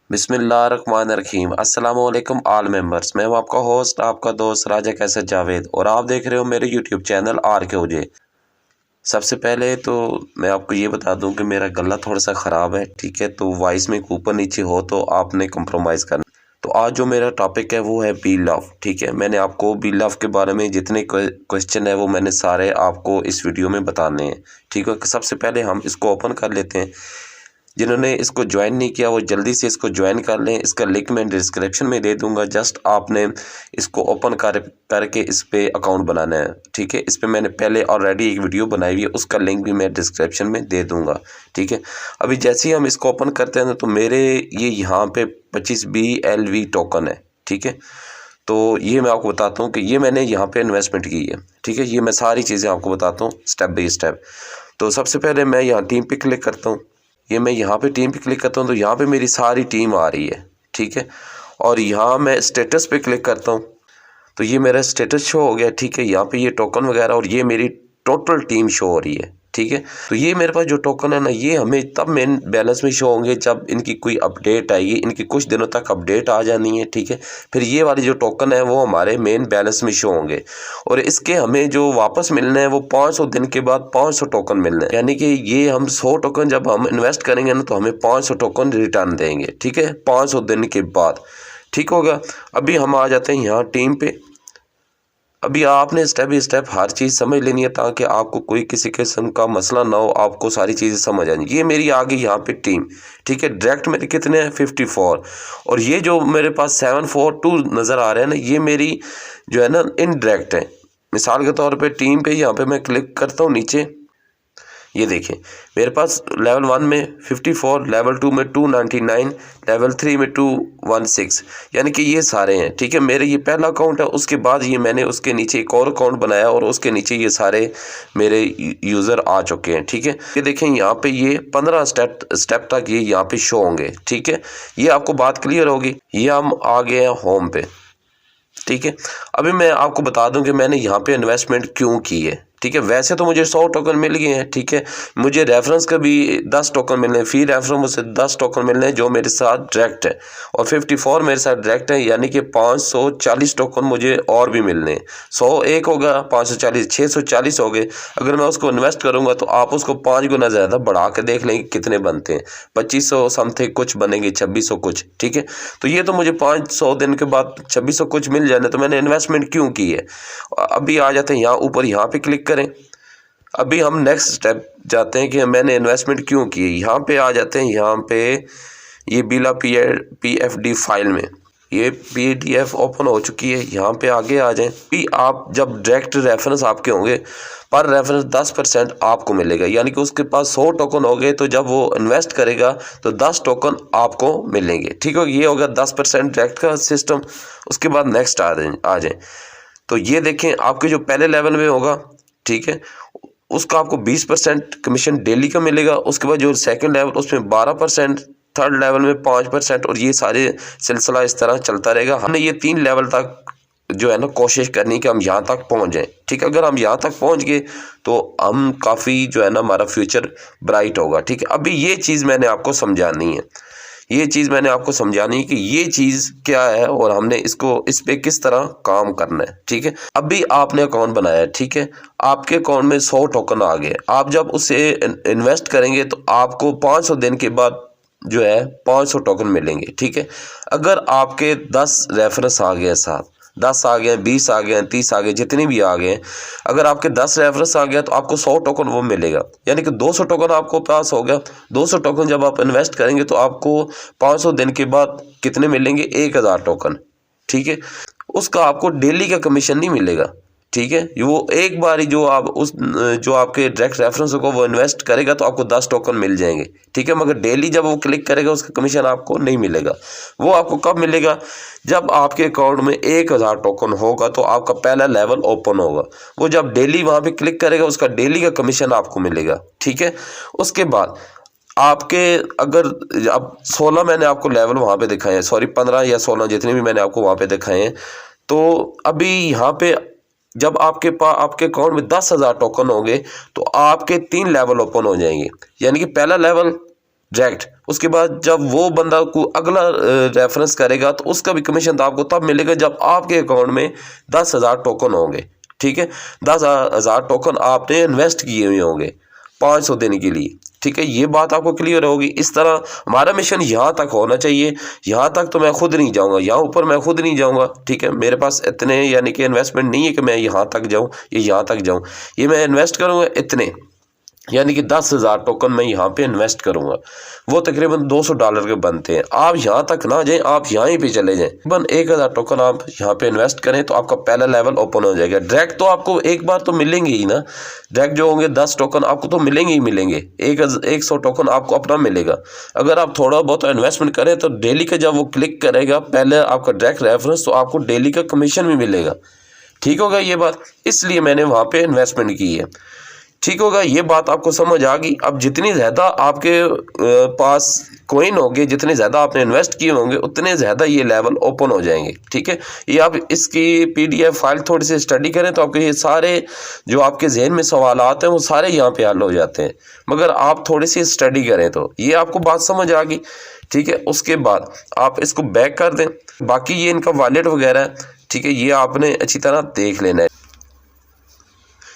बिस्मिल्लाहिर्रहमानिर्रहीम। अस्सलामुअलैकुम all members. मैं हूं आपका होस्ट, आपका दोस्त राजा कैसर जावेद, और आप देख रहे हो मेरे यूट्यूब चैनल RKOJ। सबसे पहले तो मैं आपको ये बता दूं कि मेरा गला थोड़ा सा ख़राब है, ठीक है। तो वॉइस में ऊपर नीचे हो तो आपने कंप्रोमाइज़ करना। तो आज जो मेरा टॉपिक है वो है बी लव, ठीक है। मैंने आपको बी लव के बारे में जितने क्वेश्चन है वो मैंने सारे आपको इस वीडियो में बताने हैं, ठीक है। सबसे पहले हम इसको ओपन कर लेते हैं। जिन्होंने इसको ज्वाइन नहीं किया वो जल्दी से इसको ज्वाइन कर लें। इसका लिंक मैं डिस्क्रिप्शन में दे दूंगा। जस्ट आपने इसको ओपन करके इस पे अकाउंट बनाना है, ठीक है। इस पे मैंने पहले ऑलरेडी एक वीडियो बनाई हुई है, उसका लिंक भी मैं डिस्क्रिप्शन में दे दूंगा, ठीक है। अभी जैसे ही हम इसको ओपन करते हैं तो मेरे ये यहाँ पे 25 BLV टोकन है, ठीक है। तो ये मैं आपको बताता हूँ कि ये मैंने यहाँ पे इन्वेस्टमेंट की है, ठीक है। ये मैं सारी चीज़ें आपको बताता हूँ स्टेप बाई स्टेप। तो सबसे पहले मैं यहाँ टीम पे क्लिक करता हूँ। ये मैं यहाँ पे टीम पे क्लिक करता हूँ तो यहाँ पे मेरी सारी टीम आ रही है, ठीक है। और यहाँ मैं स्टेटस पे क्लिक करता हूँ तो ये मेरा स्टेटस शो हो गया, ठीक है। यहाँ पे ये टोकन वगैरह और ये मेरी टोटल टीम शो हो रही है, ठीक है। तो ये मेरे पास जो टोकन है ना, ये हमें तब मेन बैलेंस में शो होंगे जब इनकी कोई अपडेट आएगी। इनकी कुछ दिनों तक अपडेट आ जानी है, ठीक है। फिर ये वाली जो टोकन है वो हमारे मेन बैलेंस में शो होंगे, और इसके हमें जो वापस मिलने हैं वो 500 दिन के बाद 500 टोकन मिलने हैं। यानी कि ये हम 100 टोकन जब हम इन्वेस्ट करेंगे ना तो हमें 500 टोकन रिटर्न देंगे, ठीक है, 500 दिन के बाद, ठीक होगा। अभी हम आ जाते हैं यहाँ टीम पे। अभी आपने स्टेप बाई स्टेप हर चीज़ समझ लेनी है ताकि आपको कोई किसी किस्म का मसला ना हो, आपको सारी चीज़ें समझ आ जाए। ये मेरी आ गई यहाँ पे टीम, ठीक है। डायरेक्ट मेरे कितने हैं 54, और ये जो मेरे पास 742 नज़र आ रहे हैं ना, ये मेरी जो है ना इनडायरेक्ट है। मिसाल के तौर पे टीम पे यहाँ पे मैं क्लिक करता हूँ नीचे, ये देखें मेरे पास लेवल 1 में 54, लेवल 2 में 299, लेवल 3 में 216, यानी कि ये सारे हैं, ठीक है। मेरे ये पहला अकाउंट है। उसके बाद ये मैंने उसके नीचे एक और अकाउंट बनाया और उसके नीचे ये सारे मेरे यूज़र आ चुके हैं, ठीक है। ये देखें यहाँ पे ये 15 स्टेप तक ये यहाँ पे शो होंगे, ठीक है। ये आपको बात क्लियर होगी। ये हम आ गए हैं होम पे, ठीक है। अभी मैं आपको बता दूं कि मैंने यहाँ पे इन्वेस्टमेंट क्यों की है, ठीक है। वैसे तो मुझे 100 टोकन मिल गए हैं, ठीक है। मुझे रेफरेंस का भी 10 टोकन मिलने हैं, फी रेफरेंस मुझसे 10 टोकन मिलने हैं जो मेरे साथ डायरेक्ट है, और 54 मेरे साथ डायरेक्ट है, यानी कि 540 टोकन मुझे और भी मिलने हैं। 100 एक होगा, 540 640 हो गए। अगर मैं उसको इन्वेस्ट करूँगा तो आप उसको 5 गुना ज़्यादा बढ़ा के देख लेंगे कितने बनते हैं। 2500 समथिंग कुछ बनेंगे, 2600 कुछ, ठीक है। तो ये तो मुझे 500 दिन के बाद 2600 कुछ मिल जाने, तो मैंने इन्वेस्टमेंट क्यों की है। अभी आ जाते हैं यहाँ ऊपर, यहाँ पे क्लिक करें। अभी हम नेक्स्ट स्टेप जाते हैं कि मैंने इन्वेस्टमेंट क्यों की है। यहाँ पे आ जाते हैं। यहाँ पे ये बिला PFD फाइल में ये PDF ओपन हो चुकी है। यहाँ पे आगे आ जाएं। भी आप जब डायरेक्ट रेफरेंस आपके होंगे, पर रेफरेंस 10% आपको मिलेगा, यानी कि उसके पास 100 टोकन हो गए तो जब वो इन्वेस्ट करेगा तो 10 टोकन आपको मिलेंगे, ठीक है। ये होगा 10% डायरेक्ट का सिस्टम। उसके बाद नेक्स्ट आ जाएं। तो ये देखें आपके जो पहले लेवल में होगा, ठीक है, उसका आपको 20% कमीशन डेली का मिलेगा। उसके बाद जो सेकंड लेवल उसमें 12%, थर्ड लेवल में 5%, और ये सारे सिलसिला इस तरह चलता रहेगा। हमने ये 3 लेवल तक जो है ना कोशिश करनी कि हम यहाँ तक पहुँच जाएं, ठीक है। अगर हम यहाँ तक पहुँच गए तो हम काफ़ी जो है ना हमारा फ्यूचर ब्राइट होगा, ठीक है। अभी ये चीज़ मैंने आपको समझानी है, ये चीज़ मैंने आपको समझानी है कि ये चीज़ क्या है और हमने इसको इस पे किस तरह काम करना है, ठीक है। अभी आपने अकाउंट बनाया है, ठीक है। आपके अकाउंट में 100 टोकन आ गए। आप जब उसे इन्वेस्ट करेंगे तो आपको 500 दिन के बाद जो है 500 टोकन मिलेंगे, ठीक है। अगर आपके 10 रेफरेंस आ गए, साथ 10 आ गए, 20 आ गए, 30 आ गए, जितने भी आ गए, अगर आपके 10 रेफरेंस आ गया तो आपको 100 टोकन वो मिलेगा, यानी कि 200 टोकन आपको पास हो गया। 200 टोकन जब आप इन्वेस्ट करेंगे तो आपको 500 दिन के बाद कितने मिलेंगे, 1000 टोकन, ठीक है। उसका आपको डेली का कमीशन नहीं मिलेगा, ठीक है। वो एक बार ही जो आपके डायरेक्ट रेफरेंस को वो इन्वेस्ट करेगा तो आपको 10 टोकन मिल जाएंगे, ठीक है। मगर डेली जब वो क्लिक करेगा उसका कमीशन आपको नहीं मिलेगा। वो आपको कब मिलेगा, जब आपके अकाउंट में 1000 टोकन होगा तो आपका पहला लेवल ओपन होगा। वो जब डेली वहाँ पे क्लिक करेगा उसका डेली का कमीशन आपको मिलेगा, ठीक है। उसके बाद आपके अगर अब 16 मैंने आपको लेवल वहाँ पे दिखाए हैं, सॉरी 15 या 16 जितने भी मैंने आपको वहाँ पे दिखाए हैं। तो अभी यहाँ पे जब आपके अकाउंट में 10,000 टोकन होंगे तो आपके 3 लेवल ओपन हो जाएंगे, यानी कि पहला लेवल डायरेक्ट। उसके बाद जब वो बंदा को अगला रेफरेंस करेगा तो उसका भी कमीशन तो आपको तब मिलेगा जब आपके अकाउंट में 10,000 टोकन होंगे। ठीक है, 10,000 टोकन आपने इन्वेस्ट किए हुए होंगे 500 दिन के लिए। ठीक है, ये बात आपको क्लियर होगी। इस तरह हमारा मिशन यहाँ तक होना चाहिए। यहाँ तक तो मैं खुद नहीं जाऊँगा, यहाँ ऊपर मैं खुद नहीं जाऊँगा। ठीक है, मेरे पास इतने यानी कि इन्वेस्टमेंट नहीं है कि मैं यहाँ तक जाऊँ, ये यहाँ तक जाऊँ। ये मैं इन्वेस्ट करूँगा इतने, यानी कि 10,000 टोकन मैं यहाँ पे इन्वेस्ट करूँगा। वो तकरीबन $200 के बनते हैं। आप यहाँ तक ना जाएं, आप यहाँ पे चले जाएं। तकरीबन 1,000 टोकन आप यहाँ पे इन्वेस्ट करें तो आपका पहला लेवल ओपन हो जाएगा। डायरेक्ट तो आपको एक बार तो मिलेंगे ही ना, डायरेक्ट जो होंगे 10 टोकन आपको तो मिलेंगे ही मिलेंगे। 100 टोकन आपको अपना मिलेगा। अगर आप थोड़ा बहुत इन्वेस्टमेंट करें तो डेली का जब वो क्लिक करेगा पहले आपका डायरेक्ट रेफरेंस, तो आपको डेली का कमीशन भी मिलेगा। ठीक होगा ये बात, इसलिए मैंने वहाँ पे इन्वेस्टमेंट की है। ठीक होगा, ये बात आपको समझ आ गई। अब जितनी ज़्यादा आपके पास कॉइन होंगे, जितने ज़्यादा आपने इन्वेस्ट किए होंगे, उतने ज़्यादा ये लेवल ओपन हो जाएंगे। ठीक है, ये आप इसकी PDF फाइल थोड़ी सी स्टडी करें तो आपके ये सारे जो आपके जहन में सवाल आते हैं वो सारे यहाँ पे हल हो जाते हैं। मगर आप थोड़ी सी स्टडी करें तो ये आपको बात समझ आ गई। ठीक है, उसके बाद आप इसको बैक कर दें। बाकी ये इनका वॉलेट वगैरह है, ठीक है, ये आपने अच्छी तरह देख लेना है।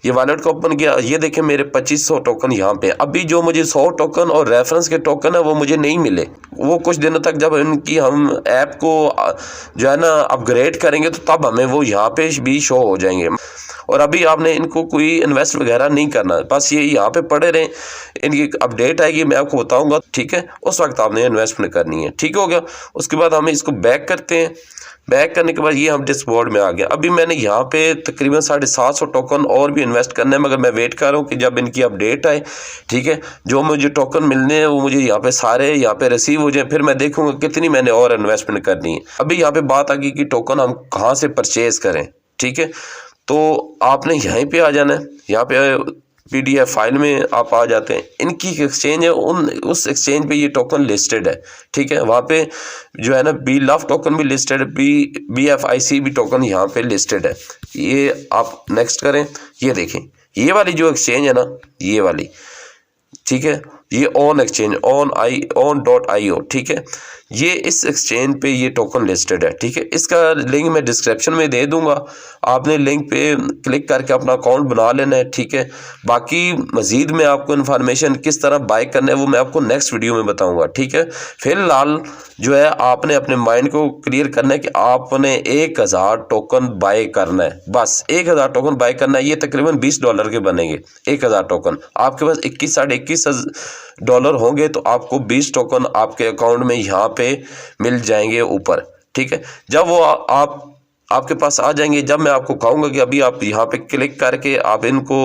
ये वॉलेट को ओपन किया, ये देखें मेरे 2500 टोकन यहाँ पे। अभी जो मुझे 100 टोकन और रेफरेंस के टोकन है वो मुझे नहीं मिले। वो कुछ दिनों तक जब इनकी हम ऐप को जो है ना अपग्रेड करेंगे तो तब हमें वो यहाँ पे भी शो हो जाएंगे। और अभी आपने इनको कोई इन्वेस्ट वगैरह नहीं करना, बस ये यहाँ पे पड़े रहें। इनकी अपडेट आएगी मैं आपको बताऊँगा। ठीक है, उस वक्त आपने इन्वेस्टमेंट करनी है। ठीक हो गया, उसके बाद हमें इसको बैक करते हैं। बैक करने के बाद ये हम डिस्कॉर्ड में आ गया। अभी मैंने यहाँ पे तकरीबन 750 टोकन और भी इन्वेस्ट करना है, मगर मैं वेट कर रहा हूँ कि जब इनकी अपडेट आए। ठीक है, जो मुझे टोकन मिलने हैं वो मुझे यहाँ पे सारे यहाँ पे रिसीव हो जाए, फिर मैं देखूँगा कितनी मैंने और इन्वेस्टमेंट करनी है। अभी यहाँ पे बात आ गई कि टोकन हम कहाँ से परचेज़ करें। ठीक है, तो आपने यहीं पर आ जाना है। यहाँ पे PDF फाइल में आप आ जाते हैं। इनकी एक्सचेंज है, उस एक्सचेंज पे ये टोकन लिस्टेड है। ठीक है, वहाँ पे जो है ना BLOVE टोकन भी लिस्टेड है, BFIC भी टोकन यहाँ पे लिस्टेड है। ये आप नेक्स्ट करें। ये देखें, ये वाली जो एक्सचेंज है ना, ये वाली, ठीक है, ये ऑन एक्सचेंज on.io। ठीक है, ये इस एक्सचेंज पे ये टोकन लिस्टेड है। ठीक है, इसका लिंक मैं डिस्क्रिप्शन में दे दूंगा, आपने लिंक पे क्लिक करके अपना अकाउंट बना लेना है। ठीक है, बाकी मज़ीद में आपको इन्फॉर्मेशन किस तरह बाय करना है वो मैं आपको नेक्स्ट वीडियो में बताऊंगा। ठीक है, फिलहाल जो है आपने अपने माइंड को क्लियर करना है कि आपने 1,000 टोकन बाय करना है। बस 1,000 टोकन बाय करना है। ये तकरीबन $20 के बनेंगे 1,000 टोकन। आपके पास 21 साढ़े 21 डॉलर होंगे तो आपको 20 टोकन आपके अकाउंट में यहाँ पे मिल जाएंगे ऊपर। ठीक है, जब वो आपके पास आ जाएंगे, जब मैं आपको कहूँगा कि अभी आप यहाँ पे क्लिक करके आप इनको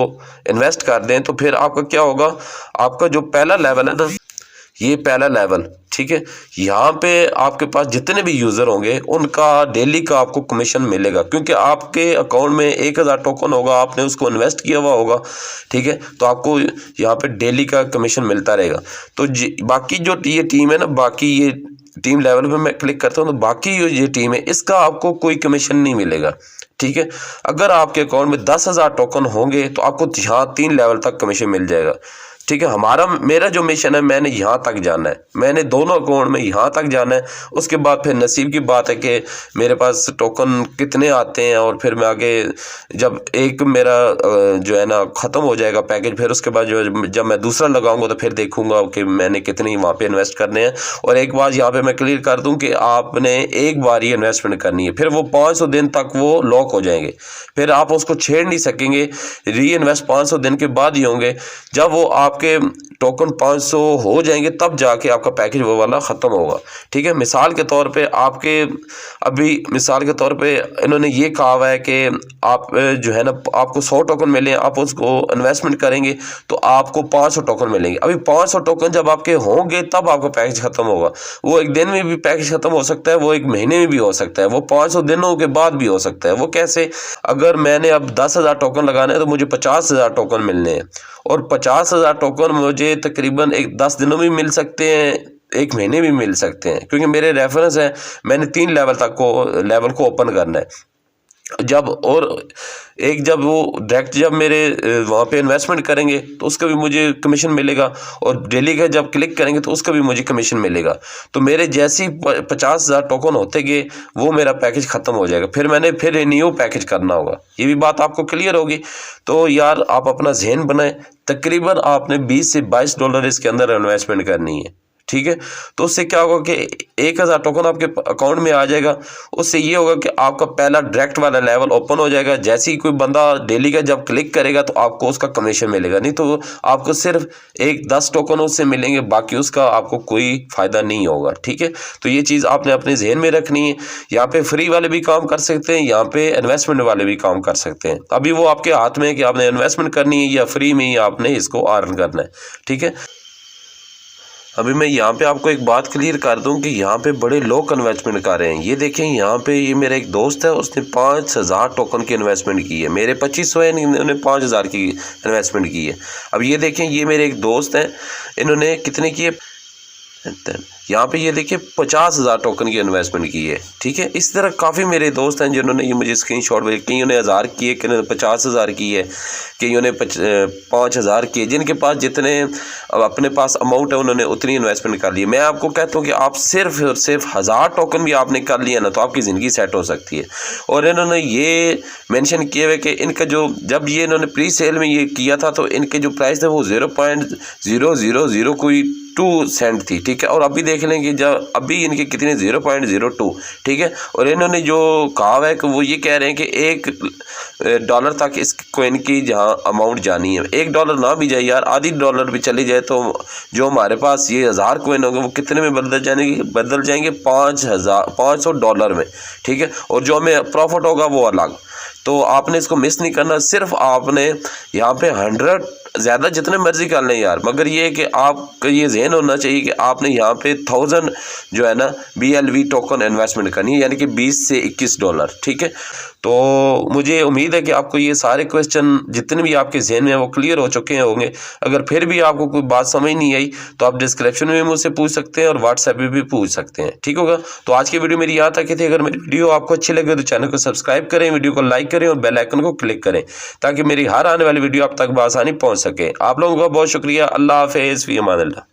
इन्वेस्ट कर दें, तो फिर आपका क्या होगा, आपका जो पहला लेवल है ना, ये पहला लेवल। ठीक है, यहाँ पे आपके पास जितने भी यूज़र होंगे उनका डेली का आपको कमीशन मिलेगा, क्योंकि आपके अकाउंट में 1,000 टोकन होगा, आपने उसको इन्वेस्ट किया हुआ होगा। ठीक है, तो आपको यहाँ पे डेली का कमीशन मिलता रहेगा। तो बाकी जो ये टीम है ना, बाकी ये टीम लेवल पे मैं क्लिक करता हूँ तो बाकी ये टीम है, इसका आपको कोई कमीशन नहीं मिलेगा। ठीक है, अगर आपके अकाउंट में 10,000 टोकन होंगे तो आपको यहाँ 3 लेवल तक कमीशन मिल जाएगा। ठीक है, मेरा जो मिशन है, मैंने यहाँ तक जाना है, मैंने दोनों अकाउंट में यहाँ तक जाना है। उसके बाद फिर नसीब की बात है कि मेरे पास टोकन कितने आते हैं, और फिर मैं आगे जब एक मेरा जो है ना ख़त्म हो जाएगा पैकेज, फिर उसके बाद जो जब मैं दूसरा लगाऊंगा तो फिर देखूंगा कि मैंने कितनी वहाँ पे इन्वेस्ट करने हैं। और एक बात यहाँ पे मैं क्लियर कर दूँ कि आपने एक बार ही इन्वेस्टमेंट करनी है, फिर वो 500 दिन तक वो लॉक हो जाएंगे, फिर आप उसको छेड़ नहीं सकेंगे। री इन्वेस्ट 500 दिन के बाद ही होंगे। जब वो आपके टोकन 500 हो जाएंगे तब जाके आपका पैकेज वो वाला ख़त्म होगा। ठीक है, मिसाल के तौर पे मिसाल के तौर पे इन्होंने ये कहा हुआ है कि आप जो है ना, आपको 100 टोकन मिले, आप उसको इन्वेस्टमेंट करेंगे तो आपको 500 टोकन मिलेंगे। अभी 500 टोकन जब आपके होंगे तब आपका पैकेज ख़त्म होगा। वो एक दिन में भी पैकेज ख़त्म हो सकता है, वो एक महीने में भी हो सकता है, वो 500 दिनों के बाद भी हो सकता है। वो कैसे, अगर मैंने अब 10,000 टोकन लगाना है तो मुझे 50,000 टोकन मिलने हैं, और 50,000 टोकन मुझे तकरीबन 10 दिनों में मिल सकते हैं, एक महीने भी मिल सकते हैं, क्योंकि मेरे रेफरेंस है, मैंने 3 लेवल को ओपन करना है। जब और एक जब वो डायरेक्ट जब मेरे वहाँ पे इन्वेस्टमेंट करेंगे तो उसका भी मुझे कमीशन मिलेगा, और डेली का जब क्लिक करेंगे तो उसका भी मुझे कमीशन मिलेगा। तो मेरे जैसे ही 50,000 टोकन होते गए वो मेरा पैकेज ख़त्म हो जाएगा, फिर मैंने फिर न्यू पैकेज करना होगा। ये भी बात आपको क्लियर होगी। तो यार आप अपना ज़हन बनाएं, तकरीबन आपने 20 से 22 डॉलर इसके अंदर इन्वेस्टमेंट करनी है, ठीक है। तो उससे क्या होगा कि 1,000 टोकन आपके अकाउंट में आ जाएगा। उससे ये होगा कि आपका पहला डायरेक्ट वाला लेवल ओपन हो जाएगा। जैसे ही कोई बंदा डेली का जब क्लिक करेगा तो आपको उसका कमीशन मिलेगा, नहीं तो आपको सिर्फ 10 टोकन उससे मिलेंगे, बाकी उसका आपको कोई फ़ायदा नहीं होगा, ठीक है। तो ये चीज़ आपने अपने जहन में रखनी है। यहाँ पे फ्री वाले भी काम कर सकते हैं, यहाँ पे इन्वेस्टमेंट वाले भी काम कर सकते हैं। अभी वो आपके हाथ में है कि आपने इन्वेस्टमेंट करनी है या फ्री में ही आपने इसको अर्न करना है, ठीक है। अभी मैं यहाँ पे आपको एक बात क्लियर कर दूं कि यहाँ पे बड़े लोग इन्वेस्टमेंट कर रहे हैं। ये देखें, यहाँ पे ये मेरा एक दोस्त है, उसने 5,000 टोकन की इन्वेस्टमेंट की है। मेरे 2500 है, इन्होंने 5,000 की इन्वेस्टमेंट की है। अब ये देखें, ये मेरे एक दोस्त हैं, इन्होंने कितने की है, यहाँ पे ये देखिए 50,000 टोकन की इन्वेस्टमेंट की है, ठीक है। इस तरह काफ़ी मेरे दोस्त हैं जिन्होंने ये मुझे स्क्रीनशॉट भेजे, कईयों ने 1,000 की है, कईयों ने 50,000 की है, कईयों ने 5,000 की है। जिनके पास जितने अपने पास अमाउंट है उन्होंने उतनी इन्वेस्टमेंट कर ली है। मैं आपको कहता हूँ कि आप सिर्फ और सिर्फ 1,000 टोकन भी आपने कर लिया ना तो आपकी ज़िंदगी सेट हो सकती है। और इन्होंने ये मेंशन किए हुए कि इनका जो जब ये इन्होंने प्री सेल में ये किया था तो इनके जो प्राइस थे वो 0.000 कोई 2 सेंट थी, ठीक है। और अभी देख लें कि जब अभी इनके कितने 0.02, ठीक है। और इन्होंने जो कहा है कि वो ये कह रहे हैं कि $1 तक इस कॉइन की जहाँ अमाउंट जानी है, $1 ना भी जाए यार, आधी डॉलर भी चली जाए तो जो हमारे पास ये 1,000 कॉइन होंगे वो कितने में बदल जाएंगे $500 में, ठीक है। और जो हमें प्रॉफिट होगा वो अलग। तो आपने इसको मिस नहीं करना। सिर्फ आपने यहाँ पे 100 ज़्यादा जितने मर्जी कर लें यार, मगर ये है कि आपका ये जहन होना चाहिए कि आपने यहाँ पे 1000 जो है ना BLV टोकन इन्वेस्टमेंट करनी है, यानी कि 20 से $21, ठीक है। तो मुझे उम्मीद है कि आपको ये सारे क्वेश्चन जितने भी आपके जहन में वो क्लियर हो चुके होंगे। अगर फिर भी आपको कोई बात समझ नहीं आई तो आप डिस्क्रिप्शन में मुझसे पूछ सकते हैं और व्हाट्सएप पे भी पूछ सकते हैं, ठीक होगा। तो आज की वीडियो मेरी यहाँ तक थी। अगर मेरी वीडियो आपको अच्छी लगे तो चैनल को सब्सक्राइब करें, वीडियो को लाइक करें और बेल आइकन को क्लिक करें ताकि मेरी हर आने वाली वीडियो आप तक बआसानी पहुँच सके। आप लोगों का बहुत शुक्रिया। अल्लाह हाफिज़, फ़ी अमान अल्लाह।